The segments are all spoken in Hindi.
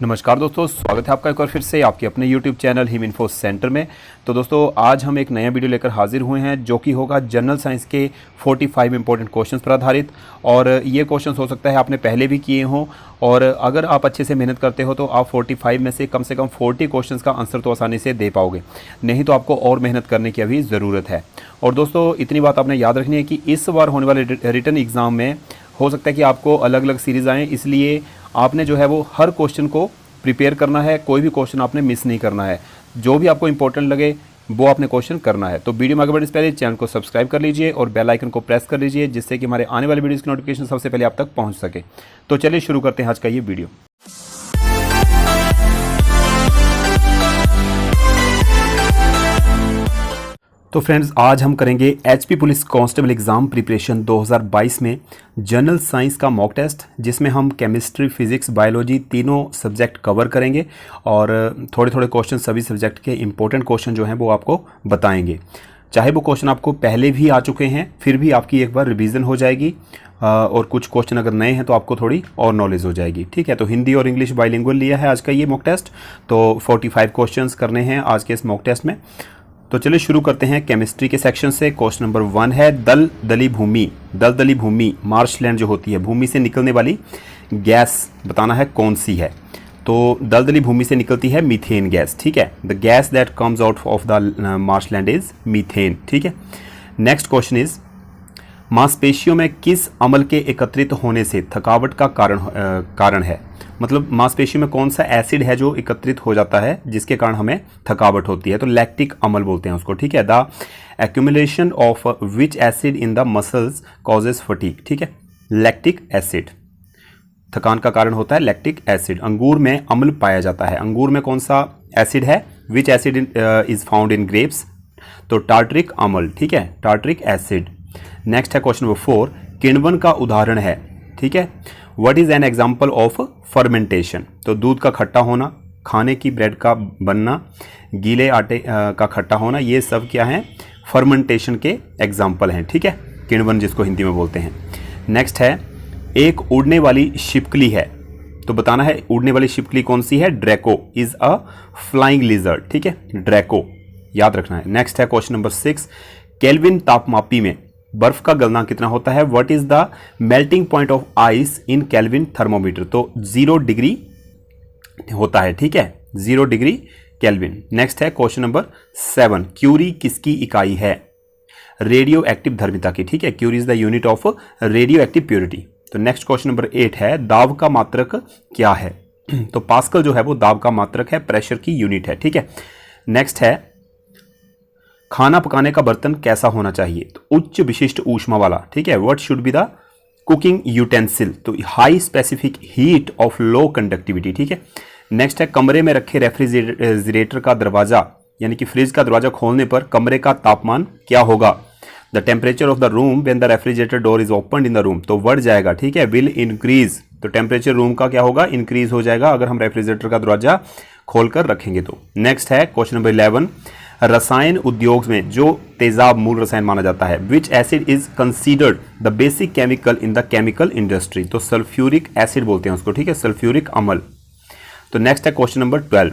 नमस्कार दोस्तों, स्वागत है आपका एक बार फिर से आपके अपने YouTube channel him info centre में। तो दोस्तों आज हम एक नया वीडियो लेकर हाजिर हुए हैं जो कि होगा जनरल साइंस के 45 इंपॉर्टेंट क्वेश्चंस पर आधारित। और ये क्वेश्चंस हो सकता है आपने पहले भी किए हों, और अगर आप अच्छे से मेहनत करते हो तो आप 45 में से कम 40 क्वेश्चंस का आंसर तो आसानी से दे पाओगे, नहीं तो आपको और मेहनत करने की अभी ज़रूरत है। और दोस्तों इतनी बात आपने याद रखनी है कि इस बार होने वाले रिटन एग्ज़ाम में हो सकता है कि आपको अलग अलग सीरीज़ आएँ, इसलिए आपने जो है वो हर क्वेश्चन को प्रिपेयर करना है। कोई भी क्वेश्चन आपने मिस नहीं करना है, जो भी आपको इंपॉर्टेंट लगे वो आपने क्वेश्चन करना है। तो वीडियो में आगे बढ़ने से पहले चैनल को सब्सक्राइब कर लीजिए और बेल आइकन को प्रेस कर लीजिए, जिससे कि हमारे आने वाले वीडियोस की नोटिफिकेशन सबसे पहले आप तक पहुंच सके। तो चलिए शुरू करते हैं आज का ये वीडियो। तो फ्रेंड्स आज हम करेंगे HP police constable exam preparation 2022 में जनरल साइंस का मॉक टेस्ट, जिसमें हम केमिस्ट्री, फिजिक्स, बायोलॉजी तीनों सब्जेक्ट कवर करेंगे और थोड़े थोड़े क्वेश्चन सभी सब्जेक्ट के इंपॉर्टेंट क्वेश्चन जो हैं वो आपको बताएंगे। चाहे वो क्वेश्चन आपको पहले भी आ चुके हैं, फिर भी आपकी एक बार रिवीजन हो जाएगी और कुछ क्वेश्चन अगर नए हैं तो आपको थोड़ी और नॉलेज हो जाएगी। ठीक है, तो हिंदी और इंग्लिश बाइलिंगुअल लिया है आज का ये मॉक टेस्ट। तो 45 क्वेश्चंस करने हैं आज के इस मॉक टेस्ट में। तो चलिए शुरू करते हैं केमिस्ट्री के सेक्शन से। क्वेश्चन नंबर 1 है दलदली भूमि मार्शलैंड जो होती है, भूमि से निकलने वाली गैस बताना है कौन सी है। तो दलदली भूमि से निकलती है मीथेन गैस। ठीक है, the gas that comes out of the marshland is methane. ठीक है, नेक्स्ट क्वेश्चन इज मांसपेशियों में किस अम्ल के एकत्रित होने से थकावट का कारण है। मतलब मांसपेशियों में कौन सा एसिड है जो एकत्रित हो जाता है जिसके कारण हमें थकावट होती है। तो लैक्टिक अम्ल बोलते हैं उसको। ठीक है, the accumulation of which acid in the muscles causes fatigue. ठीक है, लैक्टिक एसिड थकान का कारण होता है, लैक्टिक एसिड। अंगूर में अम्ल पाया जाता है, अंगूर में कौन सा एसिड है, विच acid is found in grapes. तो टार्टरिक अम्ल। ठीक है, टार्टरिक एसिड। नेक्स्ट है क्वेश्चन नंबर 4, किण्वन का उदाहरण है। ठीक है, what is an example of fermentation. तो दूध का खट्टा होना, खाने की ब्रेड का बनना, गीले आटे का खट्टा होना, ये सब क्या है, फर्मेंटेशन के एग्जाम्पल हैं। ठीक है, किण्वन जिसको हिंदी में बोलते हैं। नेक्स्ट है एक उड़ने वाली छिपकली है, तो बताना है उड़ने वाली छिपकली कौन सी है। Draco is a flying lizard. ठीक है, ड्रैको याद रखना है। नेक्स्ट है क्वेश्चन नंबर 6, केल्विन तापमापी में बर्फ का गलना कितना होता है। What is the melting point of ice in Kelvin thermometer. तो 0 डिग्री होता है। ठीक है, 0 डिग्री केल्विन। नेक्स्ट है क्वेश्चन नंबर 7, क्यूरी किसकी इकाई है। रेडियो एक्टिव धर्मिता की। ठीक है, curie is the unit of radio active purity. तो नेक्स्ट क्वेश्चन नंबर 8 है दाब का मात्रक क्या है। तो पास्कल जो है वो दाब का मात्रक है, प्रेशर की यूनिट है। ठीक है, नेक्स्ट है खाना पकाने का बर्तन कैसा होना चाहिए। तो उच्च विशिष्ट ऊष्मा वाला। ठीक है, what should be the cooking utensil. तो high specific heat of low conductivity. ठीक है, नेक्स्ट है कमरे में रखे रेफ्रिजरेटर का दरवाजा यानी कि फ्रिज का दरवाजा खोलने पर कमरे का तापमान क्या होगा। The temperature of the room when the refrigerator door is open in the room. तो बढ़ जाएगा। ठीक है, विल इंक्रीज। तो टेम्परेचर रूम का क्या होगा, इंक्रीज हो जाएगा अगर हम रेफ्रिजरेटर का दरवाजा खोलकर रखेंगे तो। नेक्स्ट है क्वेश्चन नंबर 11, रसायन उद्योग में जो तेजाब मूल रसायन माना जाता है, विच acid is considered the basic chemical in the chemical industry. तो सल्फ्यूरिक एसिड बोलते हैं उसको। ठीक है, सल्फ्यूरिक अम्ल। तो नेक्स्ट है क्वेश्चन नंबर 12,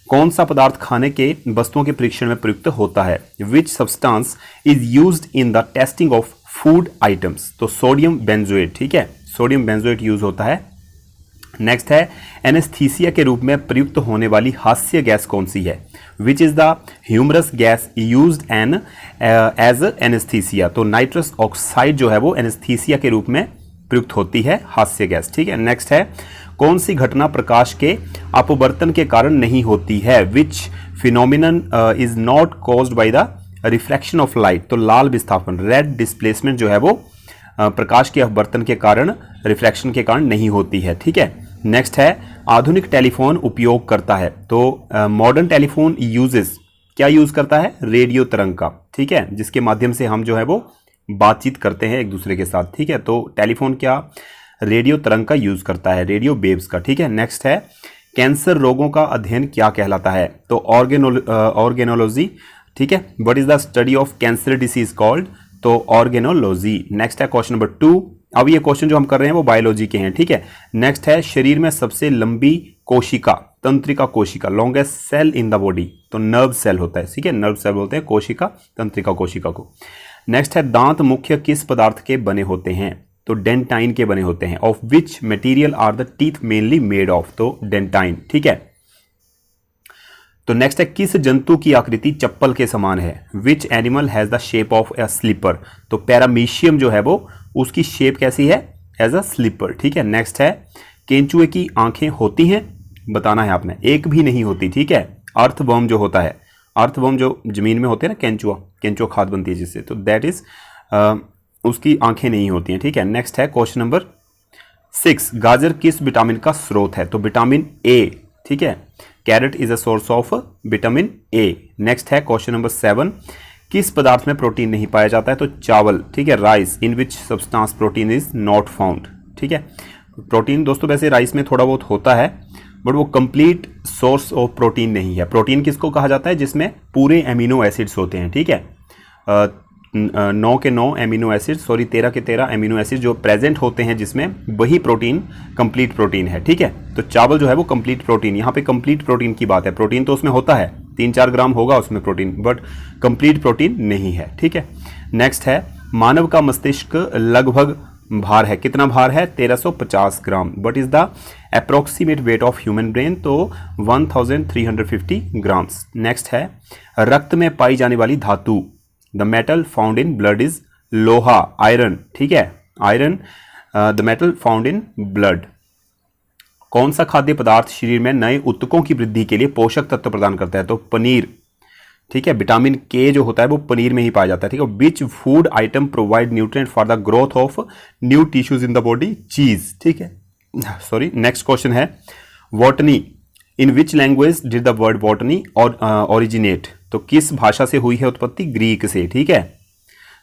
कौन सा पदार्थ खाने के वस्तुओं के परीक्षण में प्रयुक्त होता है। Which substance is used in the testing of food items. तो सोडियम बेंजोएट। ठीक है, सोडियम बेंजोएट यूज होता है। नेक्स्ट है एनेस्थीसिया के रूप में प्रयुक्त होने वाली हास्य गैस कौन सी है। Which is the humorous gas used an as anaesthesia. तो नाइट्रस ऑक्साइड जो है वो एनेस्थीसिया के रूप में प्रयुक्त होती है, हास्य गैस। ठीक है, नेक्स्ट है कौन सी घटना प्रकाश के अपवर्तन के कारण नहीं होती है। Which phenomenon is not caused by the refraction of light. तो लाल विस्थापन, रेड डिस्प्लेसमेंट जो है वो प्रकाश के अपवर्तन के कारण, रिफ्रैक्शन के कारण नहीं होती है। ठीक है, नेक्स्ट है आधुनिक टेलीफोन उपयोग करता है। तो मॉडर्न टेलीफोन यूजेस क्या यूज करता है, रेडियो तरंग का। ठीक है, जिसके माध्यम से हम जो है वो बातचीत करते हैं एक दूसरे के साथ। ठीक है, तो टेलीफोन क्या रेडियो तरंग का यूज करता है, रेडियो वेव्स का। ठीक है, नेक्स्ट है कैंसर रोगों का अध्ययन क्या कहलाता है। तो ऑर्गेनोलॉजी। ठीक है, what is the study of cancer disease called. तो ऑर्गेनोलॉजी। नेक्स्ट है क्वेश्चन नंबर 2, अब ये क्वेश्चन जो हम कर रहे हैं वो बायोलॉजी के हैं। ठीक है, नेक्स्ट है शरीर में सबसे लंबी कोशिका, तंत्रिका कोशिका, longest cell in the body, तो नर्व सेल होता है, ठीक है, नर्व सेल बोलते हैं कोशिका, तंत्रिका कोशिका को। नेक्स्ट है दांत मुख्य किस पदार्थ के बने होते हैं, तो डेंटाइन के बने होते हैं। Of which material are the teeth mainly made of, तो डेंटाइन, ठीक है। तो नेक्स्ट है किस जंतु की आकृति चप्पल के समान है, which animal has the shape of a slipper, तो पैरामीशियम जो है वो उसकी शेप कैसी है, एज अ स्लीपर, ठीक है। नेक्स्ट है केंचुए की आंखें होती हैं, बताना है आपने, एक भी नहीं होती, ठीक है। अर्थवर्म जो होता है, अर्थवर्म जो जमीन में होते हैं ना, केंचुआ खाद बनती है जिससे, तो दैट इज उसकी आंखें नहीं होती हैं, ठीक है। नेक्स्ट है क्वेश्चन नंबर 6, गाजर किस विटामिन का स्रोत है, तो विटामिन ए, ठीक है। Carrot is a source of vitamin A. Next है क्वेश्चन नंबर 7, किस पदार्थ में प्रोटीन नहीं पाया जाता है, तो चावल, ठीक है। Rice, in which substance protein is not found, ठीक है। प्रोटीन दोस्तों वैसे राइस में थोड़ा बहुत होता है, बट वो कंप्लीट सोर्स ऑफ प्रोटीन नहीं है। प्रोटीन किसको कहा जाता है, जिसमें पूरे एमिनो एसिड्स होते हैं, ठीक है। 9 के 9 एमिनो एसिड, सॉरी 13 के 13 एमिनो एसिड जो प्रेजेंट होते हैं जिसमें, वही प्रोटीन कंप्लीट प्रोटीन है, ठीक है। तो चावल जो है वो कंप्लीट प्रोटीन, यहाँ पे कंप्लीट प्रोटीन की बात है। प्रोटीन तो उसमें होता है 3-4 ग्राम होगा उसमें प्रोटीन, बट कंप्लीट प्रोटीन नहीं है, ठीक है। नेक्स्ट है मानव का मस्तिष्क लगभग भार है, कितना भार है, 1350 gram. What is the approximate weight of human brain, तो 1350 ग्राम्स। नेक्स्ट है रक्त में पाई जाने वाली धातु, the metal found in blood is लोहा, आयरन, ठीक है, iron the metal found in blood. कौन सा खाद्य पदार्थ शरीर में नए ऊतकों की वृद्धि के लिए पोषक तत्व प्रदान करता है, तो पनीर, ठीक है। विटामिन के जो होता है वो पनीर में ही पाया जाता है, ठीक है। Which food item provide nutrient for the growth of new tissues in the body, चीज, ठीक है, सॉरी। नेक्स्ट क्वेश्चन है botany, in which language did the word botany और ओरिजिनेट, तो किस भाषा से हुई है उत्पत्ति, ग्रीक से, ठीक है,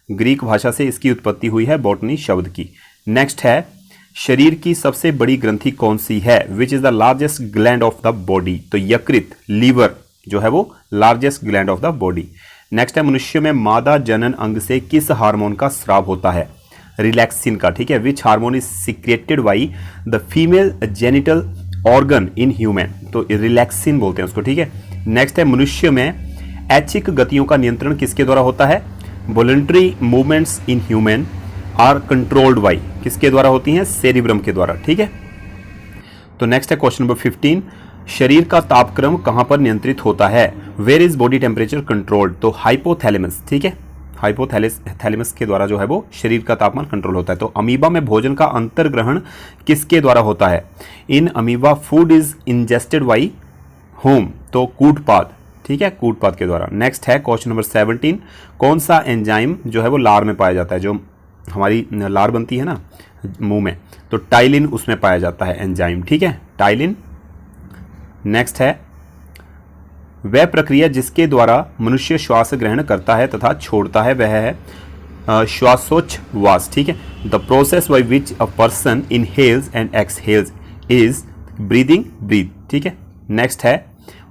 ग्रीक भाषा से इसकी उत्पत्ति हुई है बॉटनी शब्द की। नेक्स्ट है शरीर की सबसे बड़ी ग्रंथि कौन सी है, which is the largest gland of the body, तो यकृत, लीवर जो है वो largest gland of the body. Next है मनुष्य में मादा जनन अंग से किस हार्मोन का स्राव होता है, रिलैक्सिन का, ठीक है। Which hormone is secreted by the female genital organ in human, तो रिलैक्सिन बोलते हैं उसको, ठीक है। नेक्स्ट है मनुष्य में ऐच्छिक गतियों का नियंत्रण किसके द्वारा होता है, voluntary movements in human are controlled by, किसके द्वारा होती हैं, सेरिब्रम के द्वारा, ठीक है। तो नेक्स्ट है क्वेश्चन नंबर 15, शरीर का तापक्रम कहां पर नियंत्रित होता है, where is body temperature controlled, तो हाइपोथैलेमस, ठीक है, हाइपोथैलेमस के द्वारा जो है वो शरीर का तापमान कंट्रोल होता है। तो अमीबा में भोजन का अंतर्ग्रहण किसके द्वारा होता है, in amoeba food is ingested by home, तो कूटपाद, ठीक है, कूटपाद के द्वारा। नेक्स्ट है क्वेश्चन नंबर 17, कौन सा एंजाइम जो है वो लार में पाया जाता है, जो हमारी लार बनती है ना मुंह में, तो टाइलिन उसमें पाया जाता है एंजाइम, ठीक है, टाइलिन। नेक्स्ट है वह प्रक्रिया जिसके द्वारा मनुष्य श्वास ग्रहण करता है तथा छोड़ता है, वह है श्वासोच्छ्वास, ठीक है। The process by which a person inhales and exhales is breathing, breath, ठीक है। नेक्स्ट है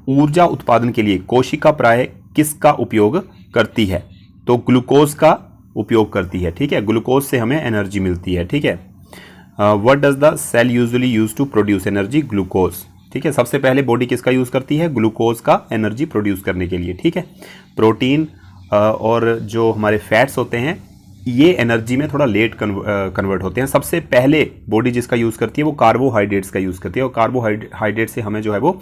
ऊर्जा उत्पादन के लिए कोशिका प्राय किसका उपयोग करती है, तो ग्लूकोज का उपयोग करती है, ठीक है, ग्लूकोज से हमें एनर्जी मिलती है, ठीक है। What does the cell usually use to produce energy, glucose, ठीक है। सबसे पहले बॉडी किसका यूज करती है, ग्लूकोज का एनर्जी प्रोड्यूस करने के लिए, ठीक है। प्रोटीन और जो हमारे फैट्स होते हैं ये एनर्जी में थोड़ा लेट कन्वर्ट होते हैं। सबसे पहले बॉडी जिसका यूज़ करती है वो कार्बोहाइड्रेट्स का यूज़ करती है, और कार्बोहाइड्रेट से हमें जो है वो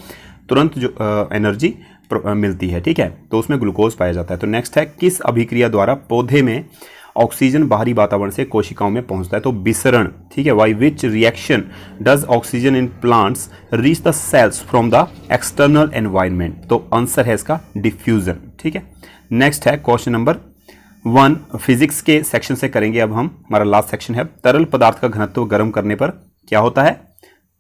तुरंत जो एनर्जी मिलती है, ठीक है, तो उसमें ग्लूकोज पाया जाता है। तो नेक्स्ट है किस अभिक्रिया द्वारा पौधे में ऑक्सीजन बाहरी वातावरण से कोशिकाओं में पहुंचता है, तो विसरण, ठीक है। By which reaction does oxygen in plants reach the cells from the external environment, तो आंसर है इसका डिफ्यूजन, ठीक है। नेक्स्ट है क्वेश्चन नंबर 1, फिजिक्स के सेक्शन से करेंगे अब हम, हमारा लास्ट सेक्शन है। तरल पदार्थ का घनत्व गर्म करने पर क्या होता है,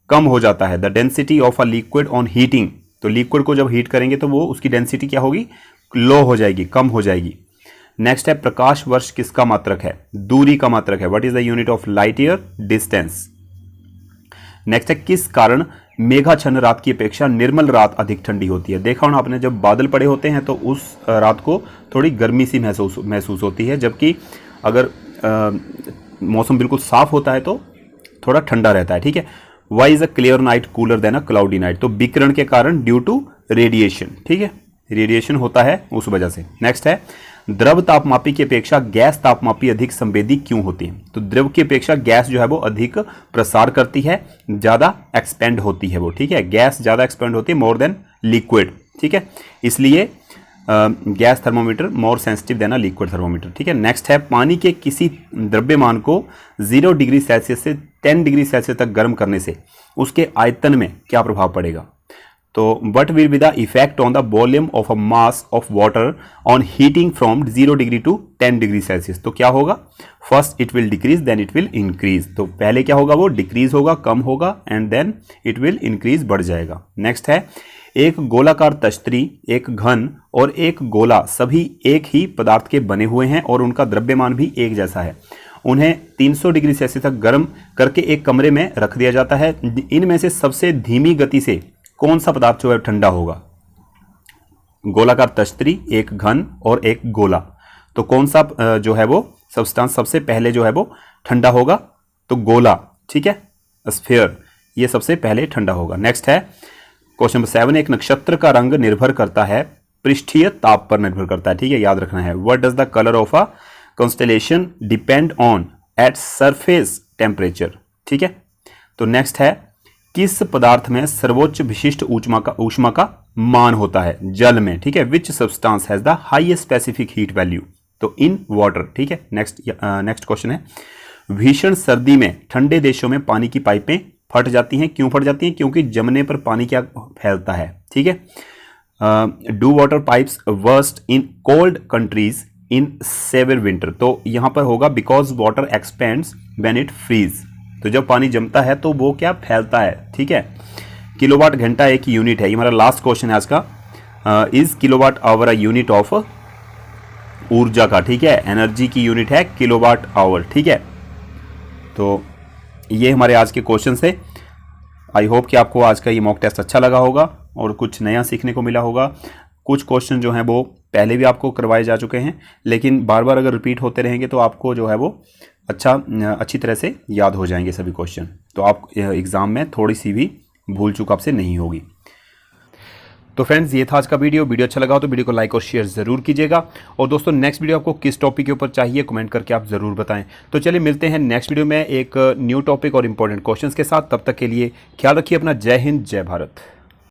कम हो जाता है। The density of a liquid on heating, तो लिक्विड को जब हीट करेंगे तो वो उसकी डेंसिटी क्या होगी, लो हो जाएगी, कम हो जाएगी। नेक्स्ट है प्रकाश वर्ष किसका मात्रक है, दूरी का मात्रक है। What is the unit of light year, distance. Next है किस कारण मेघाच्छन्न रात की अपेक्षा निर्मल रात अधिक ठंडी होती है। देखा होना आपने, जब बादल पड़े होते हैं तो उस रात को थोड़ी गर्मी सी महसूस होती है, जबकि अगर मौसम बिल्कुल साफ होता है तो थोड़ा ठंडा रहता है, ठीक है। Why is a clear night cooler than a cloudy night? तो विकिरण के कारण, ड्यू टू रेडिएशन, ठीक है, रेडिएशन होता है उस वजह से। नेक्स्ट है, द्रव तापमापी की अपेक्षा गैस तापमापी अधिक संवेदी क्यों होती है? तो द्रव की अपेक्षा गैस जो है वो अधिक प्रसार करती है, ज्यादा एक्सपेंड होती है वो, ठीक है, गैस ज्यादा एक्सपेंड होती है मोर देन लिक्विड, ठीक है, इसलिए gas thermometer more sensitive then a liquid thermometer, ठीक है। नेक्स्ट है, पानी के किसी द्रव्यमान को 0 डिग्री सेल्सियस से 10 डिग्री सेल्सियस तक गर्म करने से उसके आयतन में क्या प्रभाव पड़ेगा? तो what will be the effect on the volume of a mass of water on heating from 0 degree to 10 degree Celsius? तो क्या होगा? First it will decrease, then it will increase. तो पहले क्या होगा? वो डिक्रीज होगा, कम होगा, and then it will increase, बढ़ जाएगा। नेक्स्ट है, एक गोलाकार तश्तरी, एक घन और एक गोला सभी एक ही पदार्थ के बने हुए हैं और उनका द्रव्यमान भी एक जैसा है। उन्हें 300 डिग्री सेल्सियस तक गर्म करके एक कमरे में रख दिया जाता है। इनमें से सबसे धीमी गति से कौन सा पदार्थ जो है ठंडा होगा? गोलाकार तश्तरी, एक घन और एक गोला। तो कौन सा जो है वो सब्सटेंस सबसे पहले जो है वो ठंडा होगा? तो गोला, ठीक है, स्फीयर, ये सबसे पहले ठंडा होगा। नेक्स्ट है क्वेश्चन नंबर 7, एक नक्षत्र का रंग निर्भर करता है, पृष्ठीय ताप पर निर्भर करता है, ठीक है, याद रखना है। What does the colour of a constellation depend on at surface temperature? ठीक है। तो नेक्स्ट है, किस पदार्थ में सर्वोच्च विशिष्ट ऊष्मा का मान होता है? जल में, ठीक है। Which substance has the highest specific heat value? तो इन वाटर, ठीक है। नेक्स्ट क्वेश्चन है, भीषण सर्दी में ठंडे देशों में पानी की पाइपें फट जाती हैं, क्यों फट जाती हैं? क्योंकि जमने पर पानी क्या फैलता है, ठीक है। Do water pipes burst in cold countries in severe winter? तो यहां पर होगा because water expands when it freeze. तो जब पानी जमता है तो वो क्या फैलता है, ठीक है। किलोवाट घंटा एक यूनिट है, ये हमारा लास्ट क्वेश्चन है आज का। Is kilowatt hour a unit of ऊर्जा का, ठीक है, एनर्जी की यूनिट है किलोवाट आवर, ठीक है। तो ये हमारे आज के क्वेश्चन से। आई होप कि आपको आज का ये मॉक टेस्ट अच्छा लगा होगा और कुछ नया सीखने को मिला होगा। कुछ क्वेश्चन जो हैं वो पहले भी आपको करवाए जा चुके हैं, लेकिन बार बार अगर रिपीट होते रहेंगे तो आपको जो है वो अच्छी तरह से याद हो जाएंगे सभी क्वेश्चन। तो आप एग्ज़ाम में थोड़ी सी भी भूल चूक आपसे नहीं होगी। तो फ्रेंड्स, ये था आज का वीडियो अच्छा लगा हो तो वीडियो को लाइक और शेयर ज़रूर कीजिएगा। और दोस्तों, नेक्स्ट वीडियो आपको किस टॉपिक के ऊपर चाहिए कमेंट करके आप ज़रूर बताएं। तो चलिए मिलते हैं नेक्स्ट वीडियो में एक न्यू टॉपिक और इंपॉर्टेंट क्वेश्चंस के साथ। तब तक के लिए ख्याल रखिए अपना। जय हिंद, जय भारत।